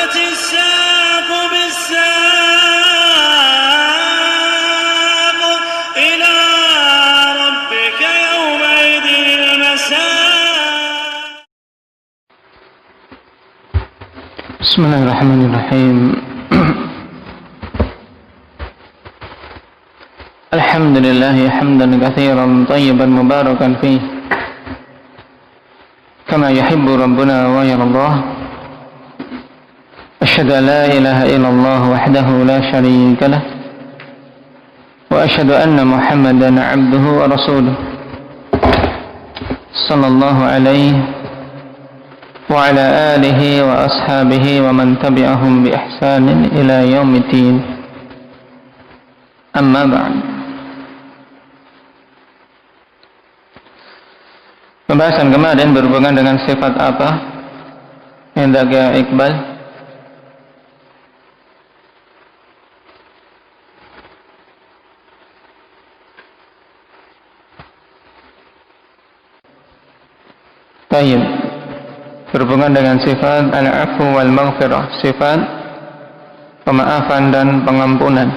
والتفت الساق بالساق إلى ربك يومئذ المساق. بسم الله الرحمن الرحيم. الحمد لله حمدا كثيرا طيبا مباركا فيه كما يحب ربنا ويرضاه. أشهد أن لا إله إلا الله وحده لا شريك له، وأشهد أن محمدا عبده ورسوله صلى الله عليه وعلى آله وأصحابه ومن تبعهم بإحسان إلى يوم الدين. أما بعد. Pembahasan kemarin berhubungan dengan sifat apa yang hendak Iqbal? Baik. Berhubungan dengan sifat al-'afwu wal maghfirah, sifat pemaafan dan pengampunan.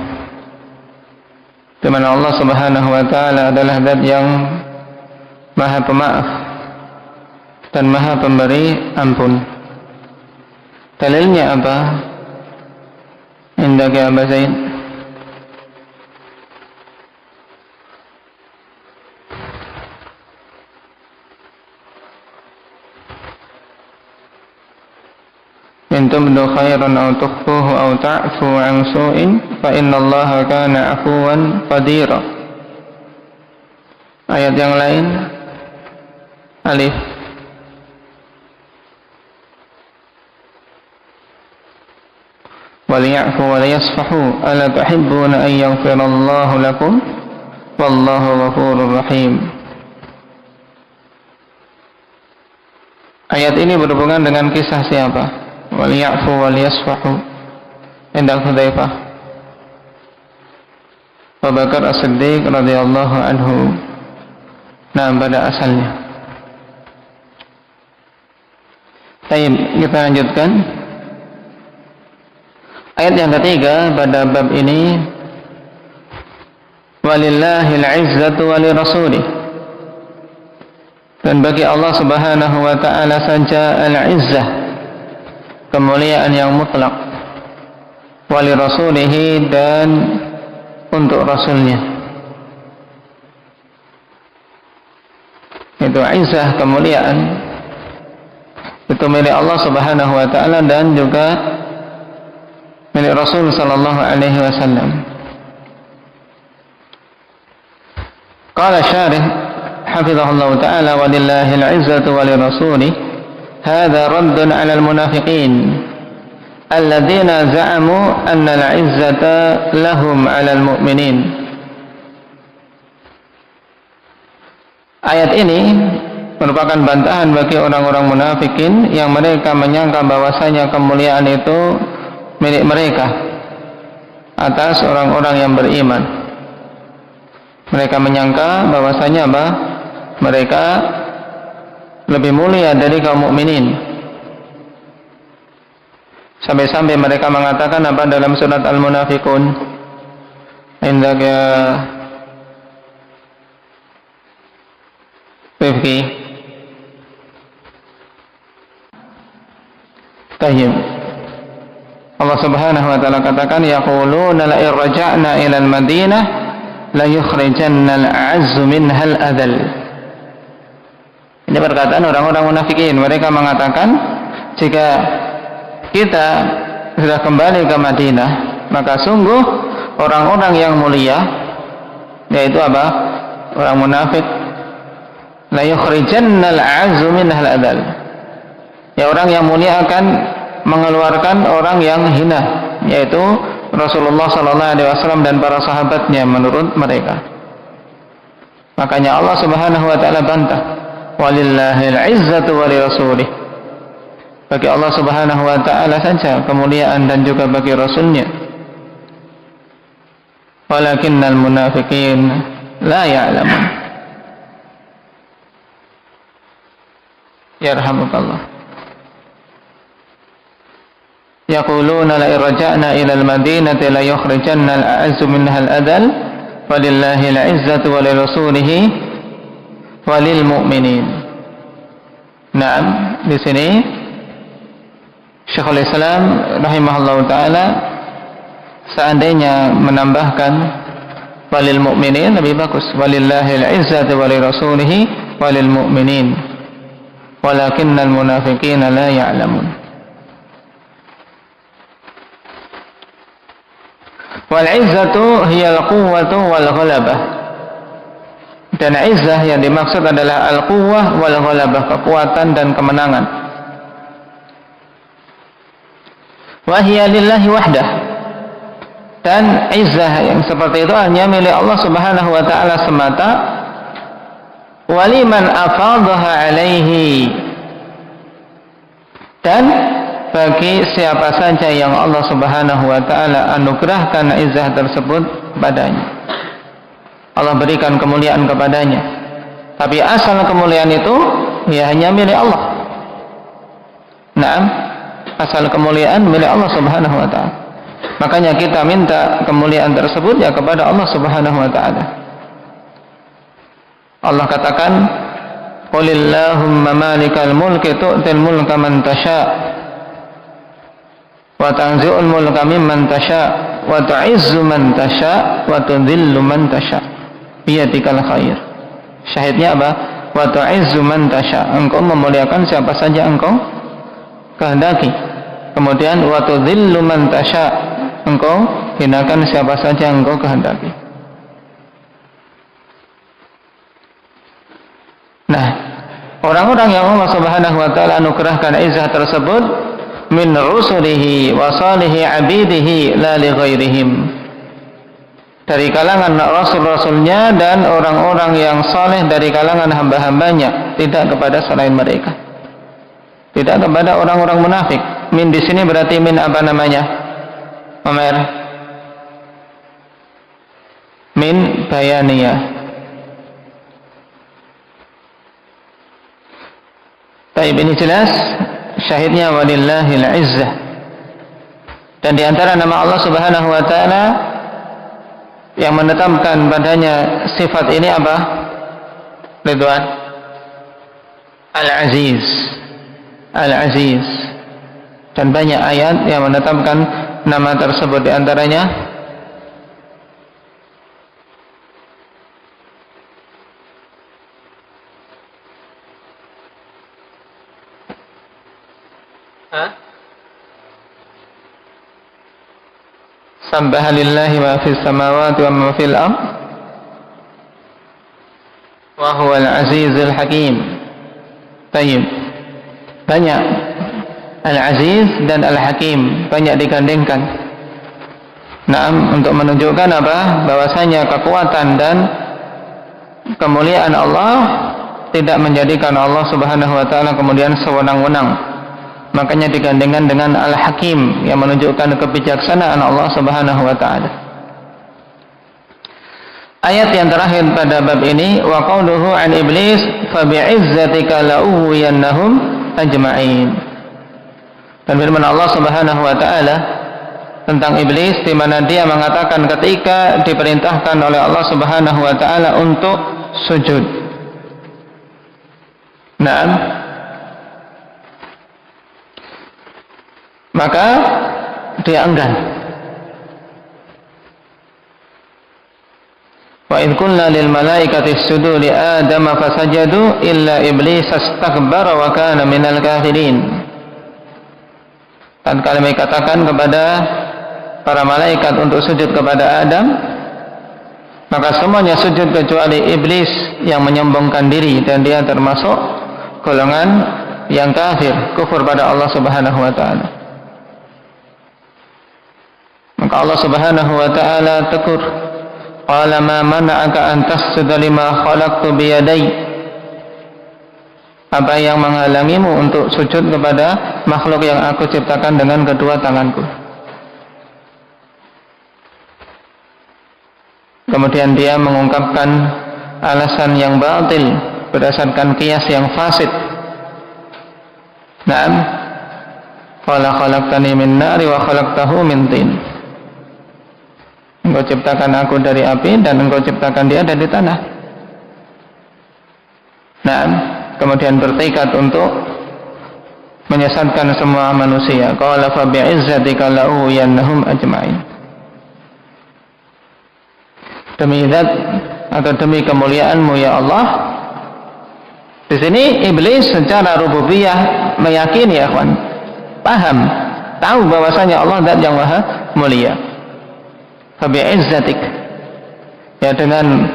Di mana Allah Subhanahu wa taala adalah zat yang Maha Pemaaf dan Maha Pemberi ampun. Dalilnya apa? Indaka Aba Zaid. In tubdu khairan aw tukhfuhu aw ta'fu 'an su'in fa innallaha kana 'afuwan qadira. Ayat yang lain alif. Waliya'fu wa liyasfahu ala tuhibbuna an yaghfirallahu lakum wallahu ghafurur rahim. Ayat ini berhubungan dengan kisah siapa? Waliya'fu wa liyasfahu. Indah Hudzaifah Abu Bakar As-Siddiq radhiyallahu anhu. Nah, pada asalnya. Baik, kita lanjutkan. Ayat yang ketiga pada bab ini, walillahil 'izzatu wa lirasulih. Dan bagi Allah Subhanahu wa taala saja al-'izzah, kemuliaan yang mutlak, wa lirasulih, dan untuk rasulnya. Itu izzah, kemuliaan, itu milik Allah Subhanahu wa taala dan juga milik Rasul sallallahu alaihi wasallam. Qala syarih hafizahullah taala walillahil 'izzatu wa lirasulih. Hadha raddun 'ala al-munafiqin alladziina za'amu anna al-'izzata lahum 'ala al-mu'minin. Ayat ini merupakan bantahan bagi orang-orang munafikin yang mereka menyangka bahwasanya kemuliaan itu milik mereka atas orang-orang yang beriman. Mereka menyangka bahwasanya mereka lebih mulia dari kaum mukminin. Sampai-sampai mereka mengatakan apa dalam surat Al-Munafiqun? Indaka Rifki. Tayyib. Allah Subhanahu wa taala katakan yaquluna la in raja'na ila al-Madinah la yukhrijanna al-'azzu minha al-adhal. Ini perkataan orang-orang munafikin. Mereka mengatakan jika kita sudah kembali ke Madinah, maka sungguh orang-orang yang mulia, yaitu apa? Orang munafik, la yukhrijanna al-'azzu minha al-adhal. Ya, orang yang mulia akan mengeluarkan orang yang hina, yaitu Rasulullah sallallahu alaihi wasallam dan para sahabatnya menurut mereka. Makanya Allah Subhanahu wa taala bantah, walillahil 'izzatu wa lirasulih. Bagi Allah Subhanahu wa taala saja kemuliaan dan juga bagi rasulnya. Walakinnal munafiqin la ya'lamun. Yarhamukallah. yaquluna la irja'na ila al-madinati la yukhrijanna al-a'azzu minha al-adal walillahi al-'izzatu wa li rasulihi wa lil mu'minin. Naam, di sini Syekhul Islam rahimahullahu taala seandainya menambahkan walil mu'minin lebih bagus, walillahi al-'izzatu wa li rasulihi wa lil mu'minin walakinnal munafiqina la ya'lamun. Wal 'izzatu hiya al-quwwatu wal ghalabah. Dan izzah yang dimaksud adalah al-quwwah wal ghalabah, kekuatan dan kemenangan. Wa hiya lillahi wahdah. Dan izzah yang seperti itu hanya milik Allah Subhanahu wa taala semata. Waliman afadhaha alaihi. Dan bagi siapa saja yang Allah Subhanahu wa taala anugerahkan izzah tersebut padanya, Allah berikan kemuliaan kepadanya. Tapi asal kemuliaan itu ya hanya milik Allah. Naam, asal kemuliaan milik Allah Subhanahu wa taala. Makanya kita minta kemuliaan tersebut ya kepada Allah Subhanahu wa taala. Allah katakan, "Qulillahumma malikal mulki tu'til mulka man tasha' wa tanzi'ul mulka mimman tasha' wa tu'izzu man tasha' wa tudhillu man tasha' biyadikal khair." Syahidnya apa? Wa tu'izzu man tasha', engkau memuliakan siapa saja engkau kehendaki. Kemudian wa tudhillu man tasha', engkau hinakan siapa saja engkau kehendaki. Nah, orang-orang yang Allah Subhanahu wa taala anugerahkan izzah tersebut min rusulihi wa salihi abidihi la li ghairihim, dari kalangan rasul-rasulnya dan orang-orang yang saleh dari kalangan hamba-hambanya, tidak kepada selain mereka, tidak kepada orang-orang munafik. Min di sini berarti min apa namanya? Umar, min bayaniyah. Baik, ini jelas syahidnya walillahil izzah. Dan di antara nama Allah Subhanahu wa taala yang menetapkan padanya sifat ini apa? Ridwan. Al-Aziz. Al-Aziz. Dan banyak ayat yang menetapkan nama tersebut, di antaranya Sabbaha lillahi ma fis samawati wa ma fil ard wa huwal azizul hakim. Baik. Banyak Al-Aziz dan Al-Hakim, banyak digandengkan. Naam, untuk menunjukkan apa? Bahwasanya kekuatan dan kemuliaan Allah tidak menjadikan Allah Subhanahu wa taala kemudian sewenang-wenang. Makanya digandengkan dengan Al-Hakim yang menunjukkan kebijaksanaan Allah Subhanahu wa taala. Ayat yang terakhir pada bab ini, wa qauluhu an iblis fa bi'izzatika la'uwiyannahum ajma'in. Dan firman Allah Subhanahu wa taala tentang iblis, di mana dia mengatakan ketika diperintahkan oleh Allah Subhanahu wa taala untuk sujud. Naam, maka dia enggan. Wa in qulna lil malaikati isjudu li adama fasajadu illa iblis astakbara wa kana minal kafirin. Dan kami katakan kepada para malaikat untuk sujud kepada Adam, maka semuanya sujud kecuali iblis yang menyombongkan diri, dan dia termasuk golongan yang kafir, kufur pada Allah Subhanahu wa taala. Maka Allah Subhanahu wa taala tegur, qala ma mana'aka an tasjuda lima khalaqtu bi yadayya. Apa yang menghalangimu untuk sujud kepada makhluk yang aku ciptakan dengan kedua tanganku? Kemudian dia mengungkapkan alasan yang batil berdasarkan qiyas yang fasid. Naam, Qala khalaqtani min nari wa khalaqtahu min tin. Engkau ciptakan aku dari api dan engkau ciptakan dia dari tanah. Nah, kemudian bertekad untuk menyesatkan semua manusia. Qala fa bi'izzatika la'ughwiyannahum ajma'in. Demi zat atau demi kemuliaan-Mu ya Allah. Di sini iblis secara rububiyah meyakini, ya kawan, paham, tahu bahwasanya Allah zat yang maha mulia. Fa bi'izzatik, ya dengan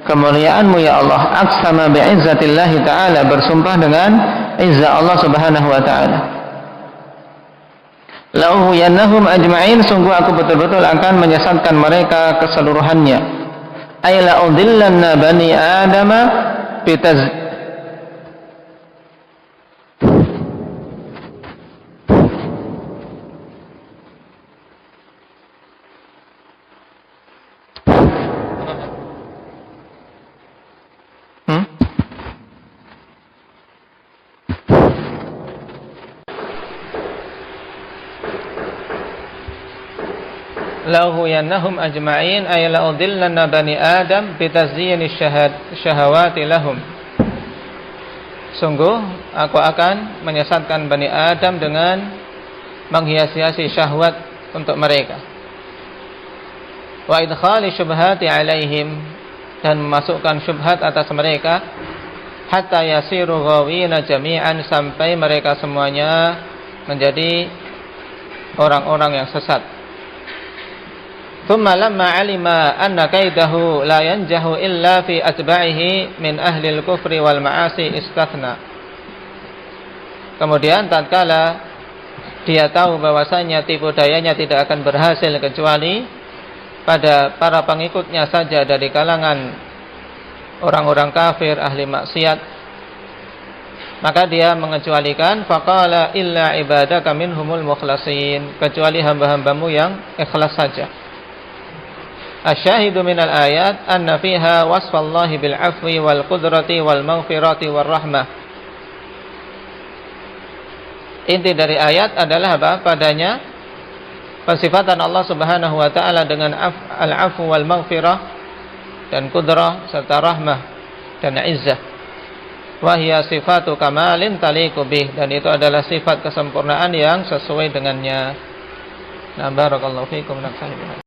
kemuliaan-Mu ya Allah, aqsama bi'izzatillah ta'ala, bersumpah dengan izzah Allah subhanahu wa ta'ala. La'ughwiyannahum ajma'in, sungguh aku betul-betul akan menyesatkan mereka keseluruhannya. Ay la'udillanna bani adama la'ughwiyannahum ajma'in ay la'udillanna bani adam bitazyini syahawati lahum. Sungguh aku akan menyesatkan Bani Adam dengan menghias-hiasi syahwat untuk mereka. Wa idkhali syubhati alaihim, dan memasukkan syubhat atas mereka, hatta yasiru ghawina jami'an, sampai mereka semuanya menjadi orang-orang yang sesat. Thumma lamma alima anna kaidahu la yanjahu illa fi atba'ihi min ahli al-kufri wal ma'asi istathna. Kemudian tatkala dia tahu bahwasanya tipu dayanya tidak akan berhasil kecuali pada para pengikutnya saja dari kalangan orang-orang kafir ahli maksiat, maka dia mengecualikan faqala illa ibadaka minhumul mukhlasin, kecuali hamba-hambamu yang ikhlas saja. Asyahidu minal ayat anna fiha wasfallahi bil afwi wal qudrati wal maghfirati wal rahmah. Inti dari ayat adalah apa? Padanya pensifatan Allah subhanahu wa ta'ala dengan al-afu wal maghfirah dan qudrah serta rahmah dan izzah. Wahia sifatu kamalin taliqu bih, dan itu adalah sifat kesempurnaan yang sesuai dengannya. Nah, barakallahu fiikum.